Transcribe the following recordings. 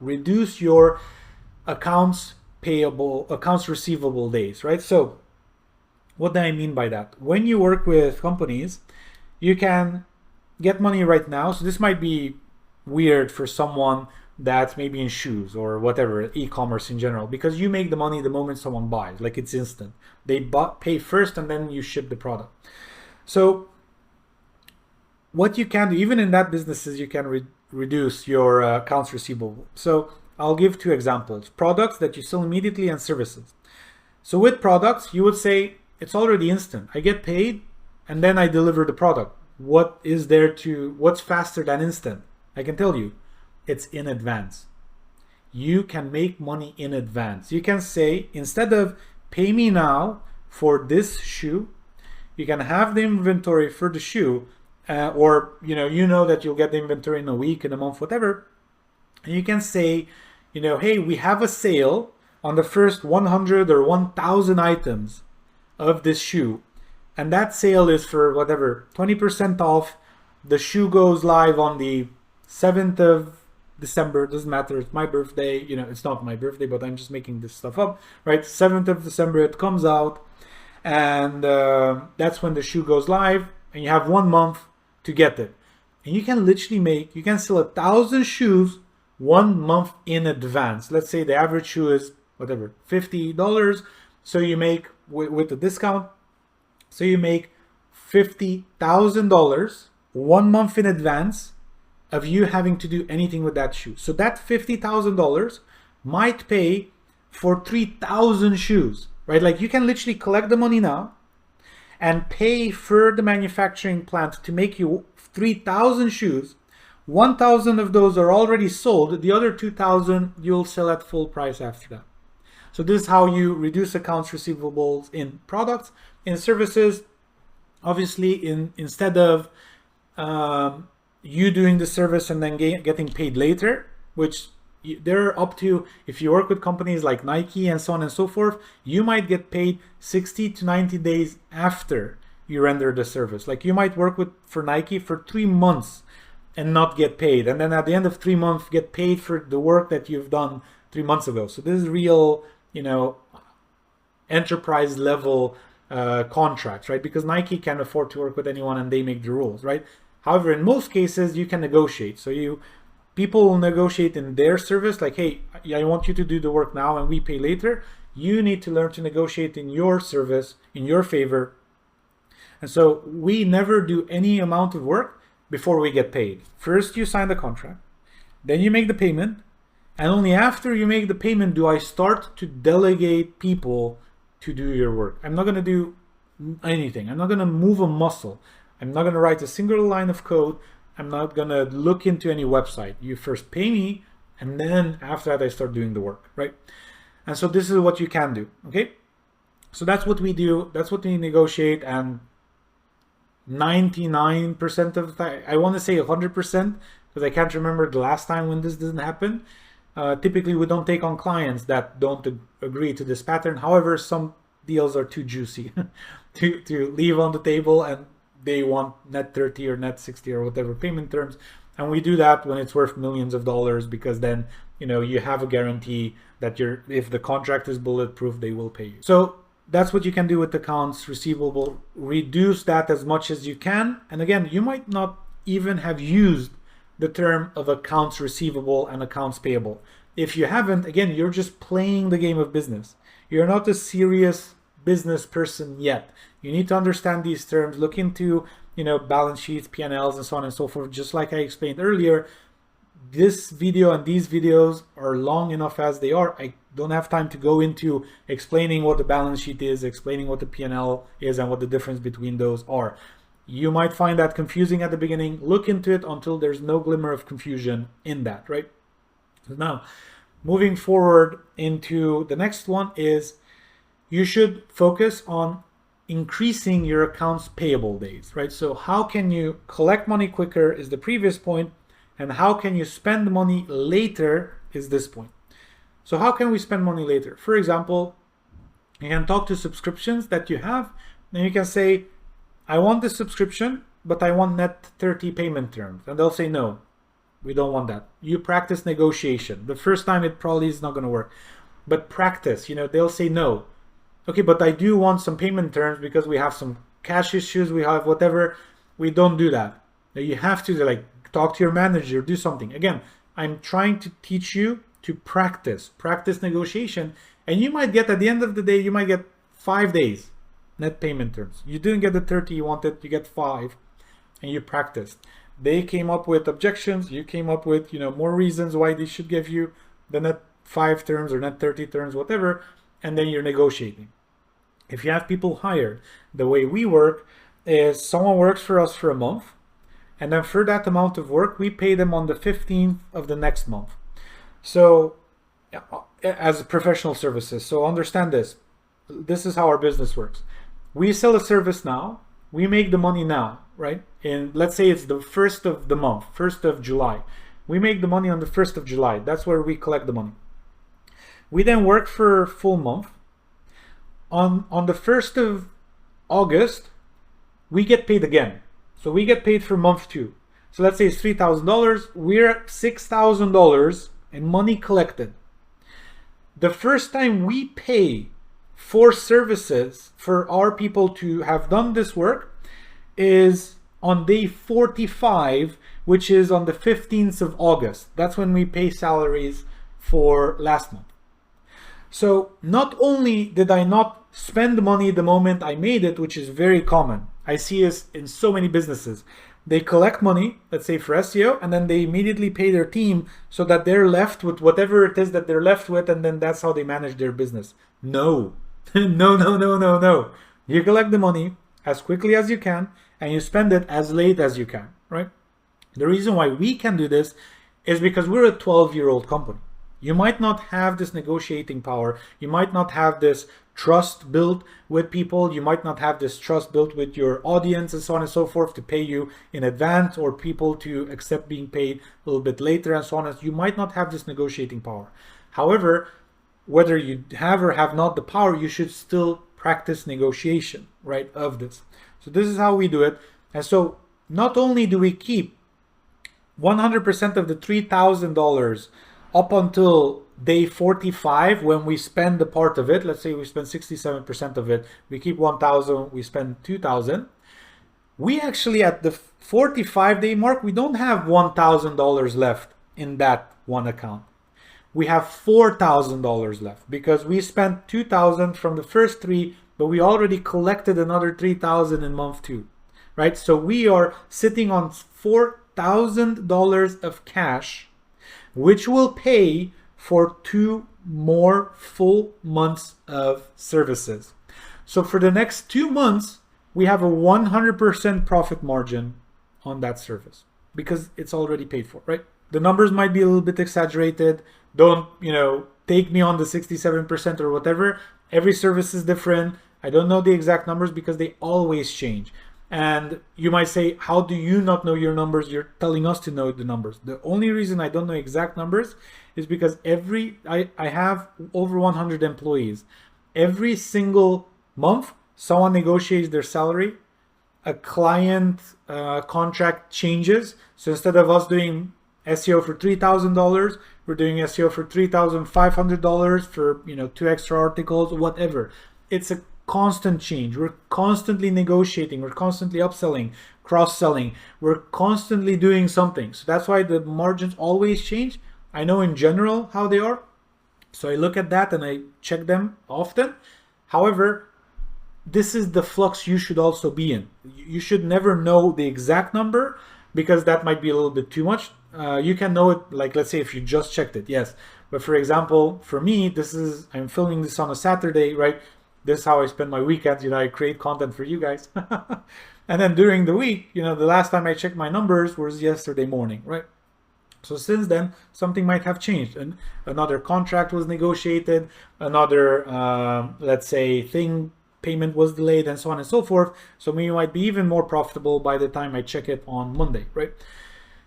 reduce your accounts receivable days, right? So what do I mean by that? When you work with companies, you can get money right now. So this might be weird for someone that's maybe in shoes or whatever, e-commerce in general, because you make the money the moment someone buys, like it's instant. They pay first and then you ship the product. So what you can do, even in that businesses, you can reduce your accounts receivable. So I'll give two examples: products that you sell immediately and services. So with products, you would say it's already instant. I get paid and then I deliver the product. What's faster than instant? I can tell you, it's in advance. You can make money in advance. You can say, instead of pay me now for this shoe, you can have the inventory for the shoe, or you know that you'll get the inventory in a week, in a month, whatever. And you can say, hey, we have a sale on the first 100 or 1,000 items of this shoe, and that sale is for whatever, 20% off. The shoe goes live on the 7th of December. Doesn't matter, it's my birthday. It's not my birthday, but I'm just making this stuff up, right? 7th of December it comes out, and that's when the shoe goes live, and you have 1 month to get it. And you can literally you can sell 1,000 shoes 1 month in advance. Let's say the average shoe is whatever, $50. So you make, with the discount, so you make $50,000 1 month in advance of you having to do anything with that shoe. So that $50,000 might pay for 3,000 shoes, right? Like you can literally collect the money now and pay for the manufacturing plant to make you 3,000 shoes. 1,000 of those are already sold. The other 2,000 you'll sell at full price after that. So this is how you reduce accounts receivables in products. In services, obviously, instead of you doing the service and then getting paid later, which they're up to, if you work with companies like Nike and so on and so forth, you might get paid 60 to 90 days after you render the service. Like you might work for Nike for 3 months and not get paid, and then at the end of 3 months get paid for the work that you've done 3 months ago. So this is real, enterprise level contracts, right? Because Nike can't afford to work with anyone and they make the rules, right? However, in most cases you can negotiate. So people will negotiate in their service, like, hey, I want you to do the work now and we pay later. You need to learn to negotiate in your service, in your favor. And so we never do any amount of work before we get paid. First you sign the contract, then you make the payment, and only after you make the payment do I start to delegate people to do your work. I'm not going to do anything. I'm not going to move a muscle. I'm not going to write a single line of code. I'm not going to look into any website. You first pay me, and then after that I start doing the work, right? And so this is what you can do, okay? So that's what we do. That's what we negotiate, and 99% of the time, I want to say 100%, because I can't remember the last time when this didn't happen. Typically, we don't take on clients that don't agree to this pattern. However, some deals are too juicy to leave on the table, and they want net 30 or net 60 or whatever payment terms. And we do that when it's worth millions of dollars, because then you have a guarantee that if the contract is bulletproof, they will pay you. So that's what you can do with accounts receivable. Reduce that as much as you can. And again, you might not even have used the term of accounts receivable and accounts payable. If you haven't, again, you're just playing the game of business. You're not a serious business person yet. You need to understand these terms, look into, balance sheets, P&Ls, and so on and so forth. Just like I explained earlier, this video and these videos are long enough as they are. I don't have time to go into explaining what the balance sheet is, explaining what the P&L is, and what the difference between those are. You might find that confusing at the beginning. Look into it until there's no glimmer of confusion in that, right? So now, moving forward into the next one is you should focus on increasing your accounts payable days, right? So how can you collect money quicker is the previous point, and how can you spend money later is this point. So how can we spend money later? For example, you can talk to subscriptions that you have, and you can say, I want this subscription, but I want net 30 payment terms. And they'll say no. We don't want that. You practice negotiation. The first time it probably is not going to work, but practice. They'll say no. Okay, but I do want some payment terms because we have some cash issues, we have whatever. We don't do that. Now you have to like talk to your manager, do something. Again, I'm trying to teach you to practice negotiation, and you might get, at the end of the day, you might get 5 days net payment terms. You didn't get the 30 you wanted, you get 5, and you practiced. They came up with objections, you came up with more reasons why they should give you the net 5 terms or net 30 terms, whatever, and then you're negotiating. If you have people hired, the way we work is someone works for us for a month, and then for that amount of work, we pay them on the 15th of the next month. So as professional services, so understand this. This is how our business works. We sell a service now, we make the money now, right? And let's say it's the 1st of the month, 1st of July. We make the money on the 1st of July. That's where we collect the money. We then work for a full month. On the 1st of August, we get paid again. So we get paid for month 2. So let's say it's $3,000. We're at $6,000 in money collected. The first time we pay for services for our people to have done this work is on day 45, which is on the 15th of August. That's when we pay salaries for last month. So not only did I not spend money the moment I made it, which is very common. I see this in so many businesses. They collect money, let's say for SEO, and then they immediately pay their team so that they're left with whatever it is that they're left with, and then that's how they manage their business. No. No. You collect the money as quickly as you can, and you spend it as late as you can, right? The reason why we can do this is because we're a 12-year-old company. You might not have this negotiating power. You might not have this trust built with people. You might not have this trust built with your audience and so on and so forth to pay you in advance, or people to accept being paid a little bit later and so on. You might not have this negotiating power. However, whether you have or have not the power, you should still practice negotiation, right, of this. So this is how we do it. And so not only do we keep 100% of the $3,000 up until day 45 when we spend the part of it. Let's say we spend 67% of it. We keep 1,000, we spend 2,000. We actually, at the 45-day mark, we don't have $1,000 left in that one account. We have $4,000 left because we spent 2,000 from the first 3, but we already collected another 3,000 in month 2, right? So we are sitting on $4,000 of cash, which will pay for 2 more full months of services. So for the next 2 months, we have a 100% profit margin on that service because it's already paid for, right? The numbers might be a little bit exaggerated. Don't, take me on the 67% or whatever. Every service is different. I don't know the exact numbers because they always change. And you might say, how do you not know your numbers? You're telling us to know the numbers. The only reason I don't know exact numbers is because I have over 100 employees. Every single month, someone negotiates their salary. A client contract changes. So instead of us doing SEO for $3,000, we're doing SEO for $3,500 for 2 extra articles, whatever. It's a constant change. We're constantly negotiating, we're constantly upselling, cross-selling, we're constantly doing something. So that's why the margins always change. I know in general how they are, so I look at that and I check them often. However, this is the flux you should also be in. You should never know the exact number because that might be a little bit too much. You can know it, like, let's say if you just checked it, yes. But for example, for me, I'm filming this on a Saturday, right? This is how I spend my weekends. I create content for you guys. And then during the week, the last time I checked my numbers was yesterday morning, right? So since then, something might have changed. And another contract was negotiated, another, let's say, payment was delayed, and so on and so forth. So we might be even more profitable by the time I check it on Monday, right?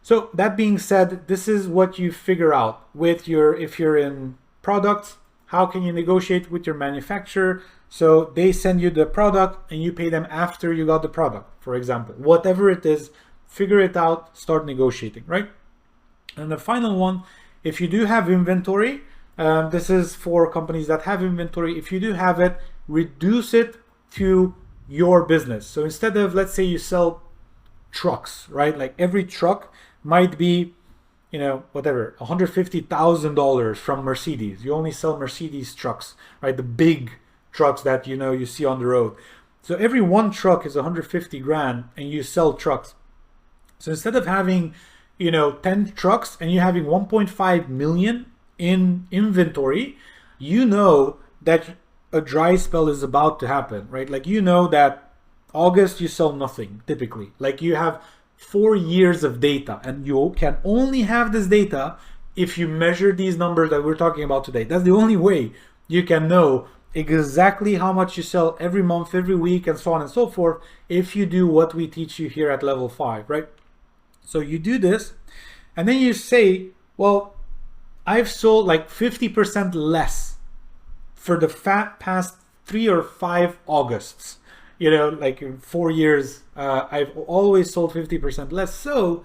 So that being said, this is what you figure out with if you're in products, how can you negotiate with your manufacturer? So they send you the product and you pay them after you got the product, for example. Whatever it is, figure it out, start negotiating, right? And the final one, if you do have inventory, this is for companies that have inventory. If you do have it, reduce it to your business. So instead of, let's say you sell trucks, right? Like every truck might be, you know, whatever, $150,000 from Mercedes. You only sell Mercedes trucks, right? The big trucks that, you know, you see on the road. So every one truck is 150 grand and you sell trucks. So instead of having, you know, 10 trucks and you're having 1.5 million in inventory, you know that a dry spell is about to happen, right? Like, you know that August you sell nothing typically. Like, you have 4 years of data and you can only have this data if you measure these numbers that we're talking about today. That's the only way you can know exactly how much you sell every month, every week, and so on and so forth, if you do what we teach you here at level 5, right? So you do this, and then you say, well, I've sold like 50% less for the past 3 or 5 Augusts. You know, like in 4 years, I've always sold 50% less. So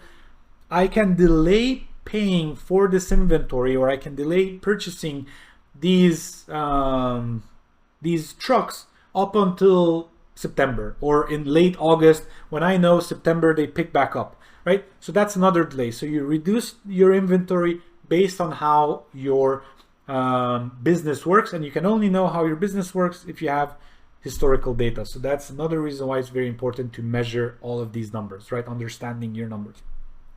I can delay paying for this inventory, or I can delay purchasing these trucks up until September, or in late August, when I know September they pick back up, right? So that's another delay. So you reduce your inventory based on how your business works, and you can only know how your business works if you have historical data. So that's another reason why it's very important to measure all of these numbers, right? Understanding your numbers.